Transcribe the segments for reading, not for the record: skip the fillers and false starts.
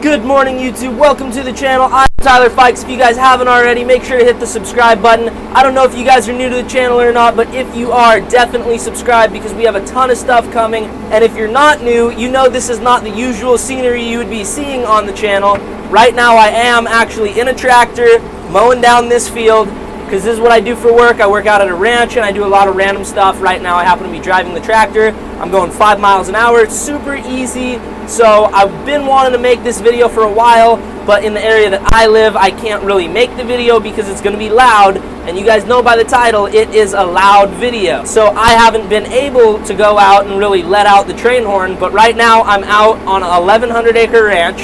Good morning, YouTube. Welcome to the channel. I'm Tyler Fikes. If you guys haven't already, make sure to hit the subscribe button. I don't know if you guys are new to the channel or not, but if you are, definitely subscribe because we have a ton of stuff coming. And if you're not new, you know this is not the usual scenery you would be seeing on the channel. Right now, I am actually in a tractor mowing down this field because this is what I do for work. I work out at a ranch and I do a lot of random stuff. Right now, I happen to be driving the tractor. I'm going 5 miles an hour. It's super easy. So I've been wanting to make this video for a while, but in the area that I live, I can't really make the video because it's going to be loud, and you guys know by the title, it is a loud video. So I haven't been able to go out and really let out the Trainhorn, but right now I'm out on a 1,100 acre ranch.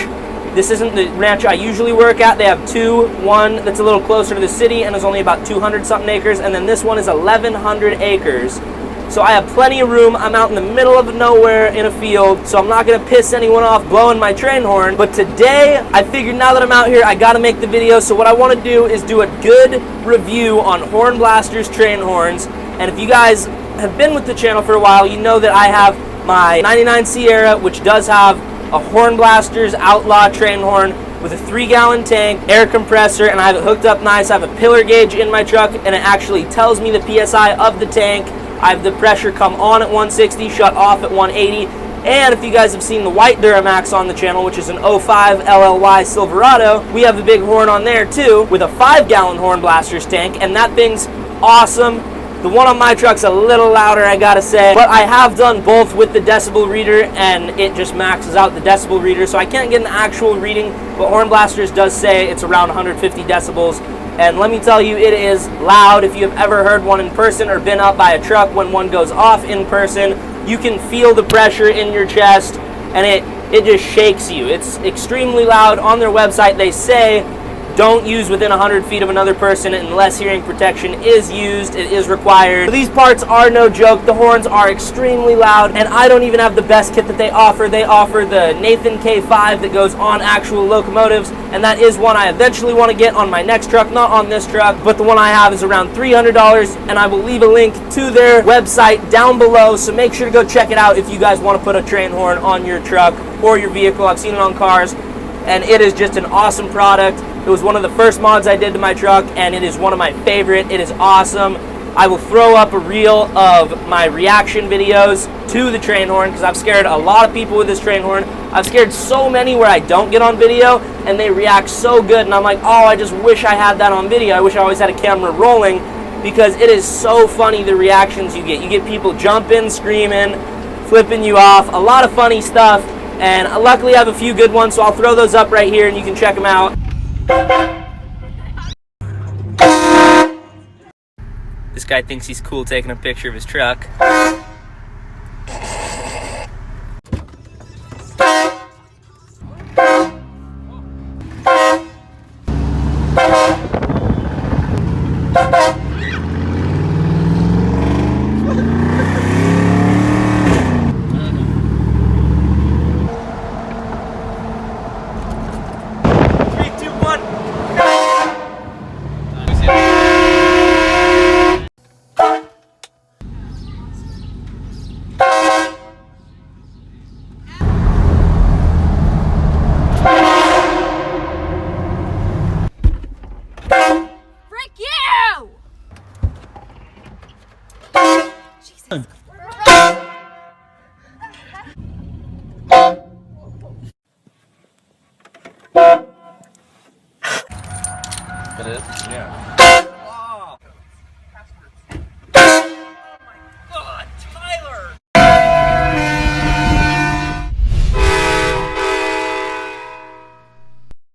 This isn't the ranch I usually work at. They have two, one that's a little closer to the city and is only about 200 something acres, and then this one is 1,100 acres. So I have plenty of room. I'm out in the middle of nowhere in a field, so I'm not going to piss anyone off blowing my train horn. But today, I figured now that I'm out here, I got to make the video. So what I want to do is do a good review on Hornblasters Trainhorns. And if you guys have been with the channel for a while, you know that I have my 99 Sierra, which does have a Hornblasters Outlaw Trainhorn with a 3-gallon tank, air compressor, and I have it hooked up nice. I have a pillar gauge in my truck, and it actually tells me the PSI of the tank. I have the pressure come on at 160, shut off at 180, and if you guys have seen the white Duramax on the channel, which is an 05 LLY Silverado, we have the big horn on there too, with a 5-gallon Hornblasters tank, and that thing's awesome. The one on my truck's a little louder, I gotta say, but I have done both with the decibel reader, and it just maxes out the decibel reader, so I can't get an actual reading, but Hornblasters does say it's around 150 decibels. And let me tell you, it is loud. If you have ever heard one in person or been up by a truck when one goes off in person, you can feel the pressure in your chest, and it just shakes you. It's extremely loud. On their website, they say don't use within 100 feet of another person unless hearing protection is used. It is required. These parts are no joke. The horns are extremely loud, and I don't even have the best kit that they offer. They offer the Nathan K5 that goes on actual locomotives, and that is one I eventually want to get on my next truck, not on this truck, but the one I have is around $300, and I will leave a link to their website down below, so make sure to go check it out if you guys want to put a train horn on your truck or your vehicle. I've seen it on cars, and it is just an awesome product. It was one of the first mods I did to my truck, and it is one of my favorite. It is awesome. I will throw up a reel of my reaction videos to the train horn because I've scared a lot of people with this train horn. I've scared so many where I don't get on video, and they react so good, and I'm like, oh, I just wish I had that on video. I wish I always had a camera rolling because it is so funny the reactions you get. You get people jumping, screaming, flipping you off, a lot of funny stuff, and luckily I have a few good ones, so I'll throw those up right here and you can check them out. This guy thinks he's cool taking a picture of his truck. It is? Yeah. Oh. Oh my God, Tyler!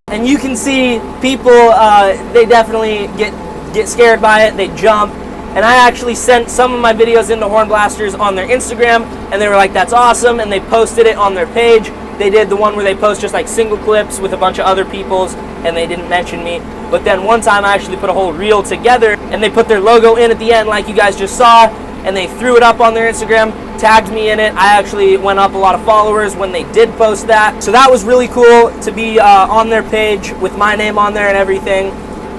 And you can see people, they definitely get scared by it, they jump. And I actually sent some of my videos into Hornblasters on their Instagram, and they were like, that's awesome, and they posted it on their page. They did the one where they post just like single clips with a bunch of other people's, and they didn't mention me. But then one time I actually put a whole reel together, and they put their logo in at the end like you guys just saw, and they threw it up on their Instagram, tagged me in it. I actually went up a lot of followers when they did post that. So that was really cool to be on their page with my name on there and everything.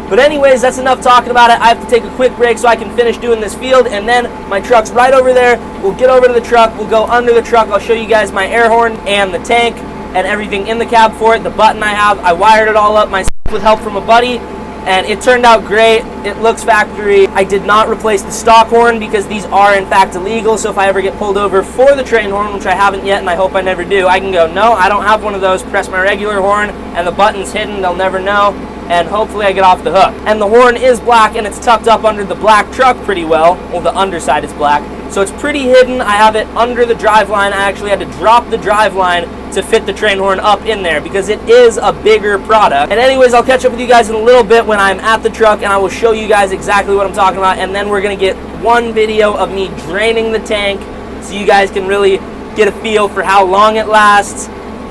But anyways, that's enough talking about it. I have to take a quick break so I can finish doing this field, and then my truck's right over there. We'll get over to the truck, we'll go under the truck, I'll show you guys my air horn and the tank, and everything in the cab for it. The button I wired it all up myself with help from a buddy, and it turned out great. It looks factory. I did not replace the stock horn because these are in fact illegal, so if I ever get pulled over for the Trainhorn, which I haven't yet and I hope I never do, I can go, no, I don't have one of those, press my regular horn, and the button's hidden, they'll never know, and hopefully I get off the hook. And the horn is black, and it's tucked up under the black truck pretty well. Well, the underside is black, so it's pretty hidden. I have it under the driveline. I actually had to drop the driveline to fit the Trainhorn up in there because it is a bigger product. And anyways, I'll catch up with you guys in a little bit when I'm at the truck, and I will show you guys exactly what I'm talking about, and then we're gonna get one video of me draining the tank so you guys can really get a feel for how long it lasts,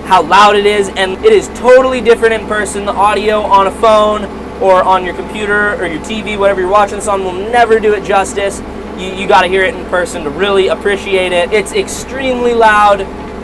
how loud it is, and it is totally different in person. The audio on a phone or on your computer or your TV, whatever you're watching this on, will never do it justice. You got to hear it in person to really appreciate it. It's extremely loud.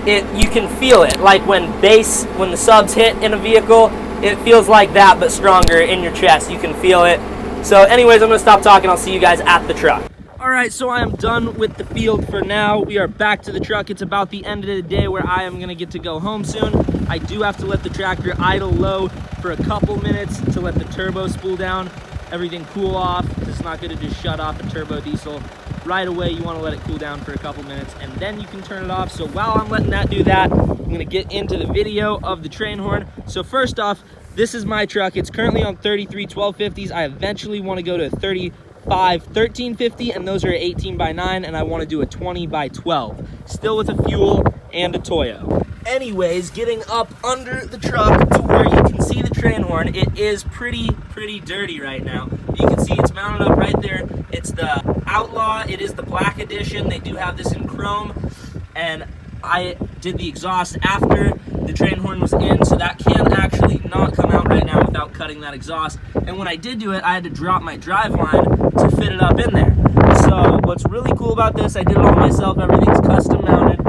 You can feel it, like when the subs hit in a vehicle, it feels like that, but stronger in your chest. You can feel it. So anyways, I'm gonna stop talking. I'll see you guys at the truck. All right, so I am done with the field for now. We are back to the truck. It's about the end of the day where I am gonna get to go home soon. I do have to let the tractor idle low for a couple minutes to let the turbo spool down, everything cool off. It's not gonna just shut off a turbo diesel right away. You wanna let it cool down for a couple minutes and then you can turn it off. So while I'm letting that do that, I'm gonna get into the video of the Trainhorn. So first off, this is my truck. It's currently on 33 1250s. I eventually wanna go to 35 1350, and those are 18x9, and I wanna do a 20x12. Still with a fuel and a Toyo. Anyways, getting up under the truck to where you can see the Trainhorn, it is pretty dirty right now. You can see it's mounted up right there. It's the Outlaw, it is the black edition. They do have this in chrome, and I did the exhaust after the Trainhorn was in, so that can actually not come out right now without cutting that exhaust. And when I did do it, I had to drop my driveline to fit it up in there. So what's really cool about this, I did it all myself, everything's custom mounted.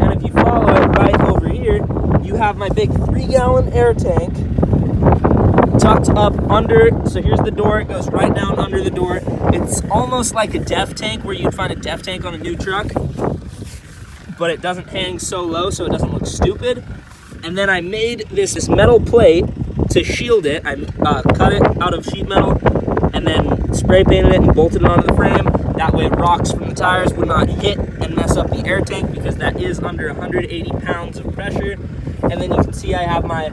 And if you follow it right over here, you have my big 3-gallon air tank tucked up under. So here's the door, it goes right down under the door. It's almost like a DEF tank, where you'd find a DEF tank on a new truck, but it doesn't hang so low so it doesn't look stupid. And then I made this metal plate to shield it. I cut it out of sheet metal and then spray painted it and bolted it onto the frame. That way rocks from the tires would not hit and mess up the air tank, because that is under 180 pounds of pressure. And then you can see I have my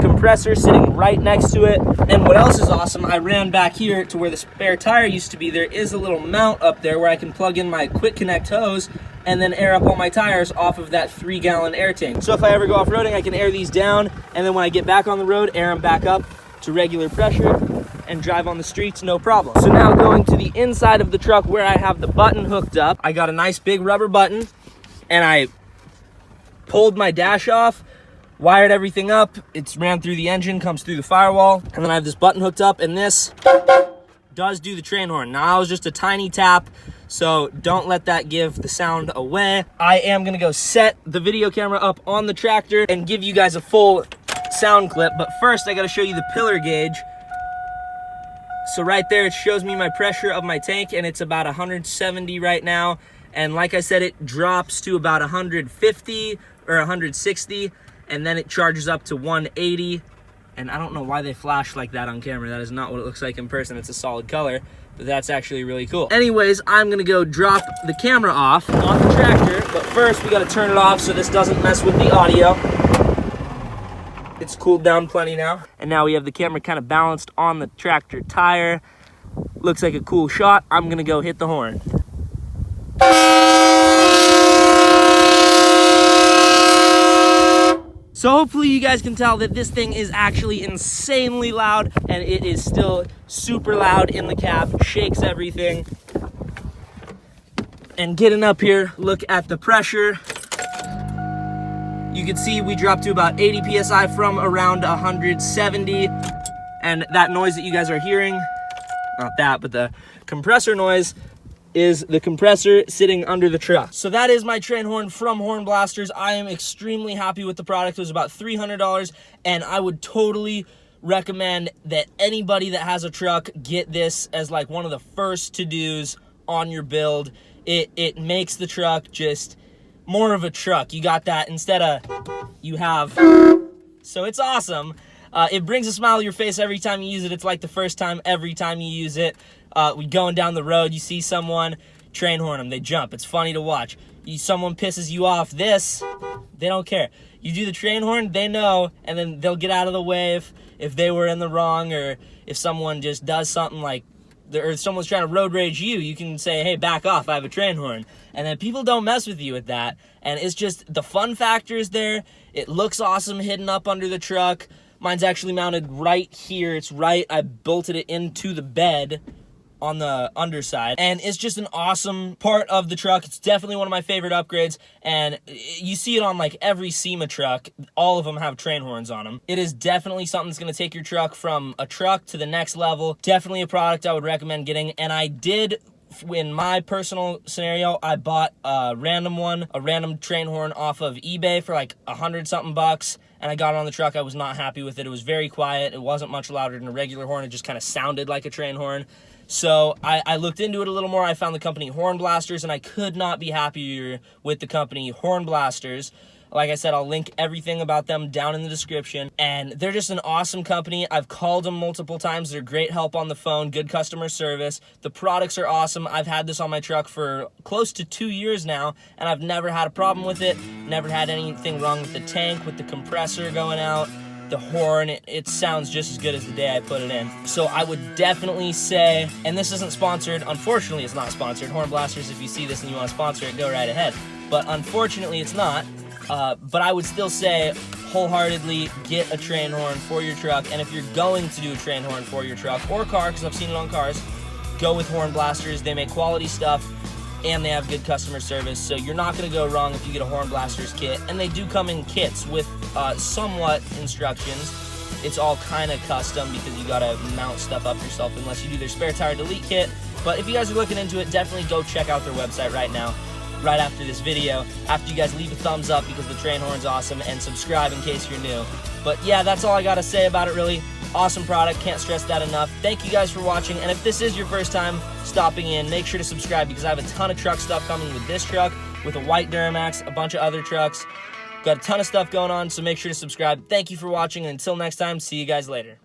compressor sitting right next to it. And what else is awesome, I ran back here to where the spare tire used to be. There is a little mount up there where I can plug in my quick connect hose and then air up all my tires off of that 3-gallon air tank. So if I ever go off-roading, I can air these down, and then when I get back on the road, air them back up to regular pressure and drive on the streets, no problem. So now going to the inside of the truck where I have the button hooked up, I got a nice big rubber button, and I pulled my dash off, wired everything up, it's ran through the engine, comes through the firewall, and then I have this button hooked up, and this does do the Trainhorn. Now, it was just a tiny tap, so don't let that give the sound away. I am gonna go set the video camera up on the tractor and give you guys a full sound clip, but first I gotta show you the pillar gauge. So right there, it shows me my pressure of my tank, and it's about 170 right now. And like I said, it drops to about 150 or 160, and then it charges up to 180. And I don't know why they flash like that on camera. That is not what it looks like in person. It's a solid color, but that's actually really cool. Anyways, I'm gonna go drop the camera off on the tractor, but first we gotta turn it off so this doesn't mess with the audio. It's cooled down plenty now. And now we have the camera kind of balanced on the tractor tire. Looks like a cool shot. I'm gonna go hit the horn. So hopefully you guys can tell that this thing is actually insanely loud, and it is still super loud in the cab, shakes everything. And getting up here, look at the pressure. You can see we dropped to about 80 PSI from around 170. And that noise that you guys are hearing, not that, but the compressor noise, is the compressor sitting under the truck. So that is my Trainhorn from Hornblasters. I am extremely happy with the product. It was about $300, and I would totally recommend that anybody that has a truck get this as like one of the first to-dos on your build. It makes the truck just more of a truck. You got that instead of you have. So it's awesome. It brings a smile to your face every time you use it. It's like the first time every time you use it. We going down the road, you see someone, Trainhorn them, they jump. It's funny to watch. Someone pisses you off, they don't care. You do the Trainhorn, they know, and then they'll get out of the way if they were in the wrong, or if someone just does something like, or if someone's trying to road rage you can say, hey, back off, I have a Trainhorn. And then people don't mess with you with that. And it's just, the fun factor is there. It looks awesome hidden up under the truck. Mine's actually mounted right here. It's right, I bolted it into the bed on the underside, and it's just an awesome part of the truck. It's definitely one of my favorite upgrades, and you see it on like every SEMA truck. All of them have Trainhorns on them. It is definitely something that's going to take your truck from a truck to the next level. Definitely a product I would recommend getting, and I did, in my personal scenario, I bought a random Trainhorn off of eBay for like $100-something bucks, and I got it on the truck. I was not happy with it. It was very quiet. It wasn't much louder than a regular horn. It just kind of sounded like a Trainhorn. So I looked into it a little more. I found the company Hornblasters, and I could not be happier with the company Hornblasters. Like I said, I'll link everything about them down in the description. And they're just an awesome company. I've called them multiple times. They're great help on the phone, good customer service. The products are awesome. I've had this on my truck for close to 2 years now, and I've never had a problem with it. Never had anything wrong with the tank, with the compressor going out. The horn, it sounds just as good as the day I put it in. So I would definitely say, and this isn't sponsored, unfortunately it's not sponsored. Hornblasters, if you see this and you want to sponsor it, go right ahead. But unfortunately it's not. But I would still say, wholeheartedly get a Trainhorn for your truck. And if you're going to do a Trainhorn for your truck or car, because I've seen it on cars, go with Hornblasters. They make quality stuff, and they have good customer service, so you're not going to go wrong if you get a Hornblasters kit. And they do come in kits with somewhat instructions. It's all kind of custom because you got to mount stuff up yourself unless you do their spare tire delete kit. But if you guys are looking into it, definitely go check out their website right now, right after this video, after you guys leave a thumbs up because the Trainhorn's awesome, and subscribe in case you're new. But yeah, that's all I got to say about it, really. Awesome product, can't stress that enough. Thank you guys for watching, and if this is your first time stopping in, make sure to subscribe because I have a ton of truck stuff coming with this truck, with a white Duramax, a bunch of other trucks. Got a ton of stuff going on, so make sure to subscribe. Thank you for watching, and until next time, see you guys later.